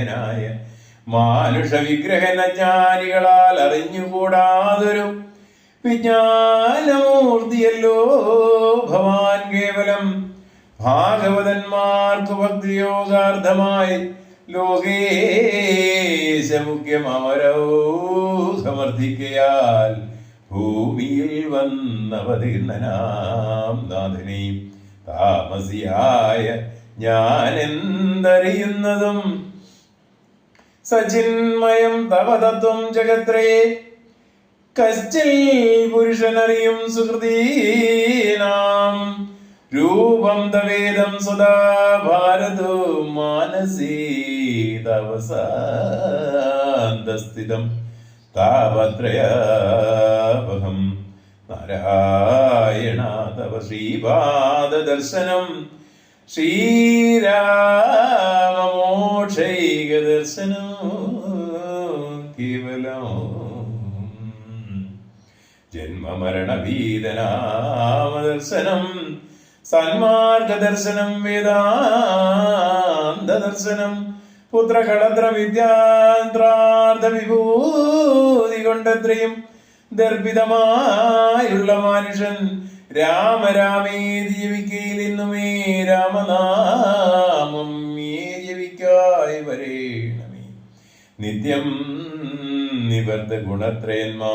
വിനയനായ മാനുഷ വിഗ്രഹനജ്ഞാനികളാൽ അറിഞ്ഞുകൂടാതൊരു വിജ്ഞാനമൂർത്തിയല്ലോ ഭവാൻ. കേവലം ഭാഗവതന്മാർക്ക് ഭക്തിയോഗാർത്ഥമായി ലോകേശമുഖ്യമരോ സമർത്ഥിക്കയാൽ ഭൂമിയിൽ വന്നവതീർണനാം നാഥനെയും താമസിയായ ഞാനെന്തറിയുന്നതും സചിന്മയം തവ തത്വം ജഗത്രേ കശ്ചിൽ പുരുഷനറിയും സുഹൃതീനാം രൂപം തവേദം സദാ ഭാരതോ മാനസീ തവസാന്തസ്ഥിതം താവത്രയാവഹം നാരായണ തവ ശ്രീപാദദർശനം ശ്രീരാമമോക്ഷൈകദർശനം കേവലം ജന്മമരണഭീതനാമദർശനം സന്മാർഗദർശനം വേദാന്തദർശനം പുത്രകളത്ര വിദ്യാന്ത്രാർത്ഥ വിഭൂതി കൊണ്ടത്രയും ദർഭിതമായുള്ള മനുഷ്യൻ രാമരാമേ ജപിക്കയിൽ ഇന്നുമേ രാമനാമം ജപിക്കായി വരേണമേ. നിത്യം നിവർത്ത ഗുണത്രയന്മാ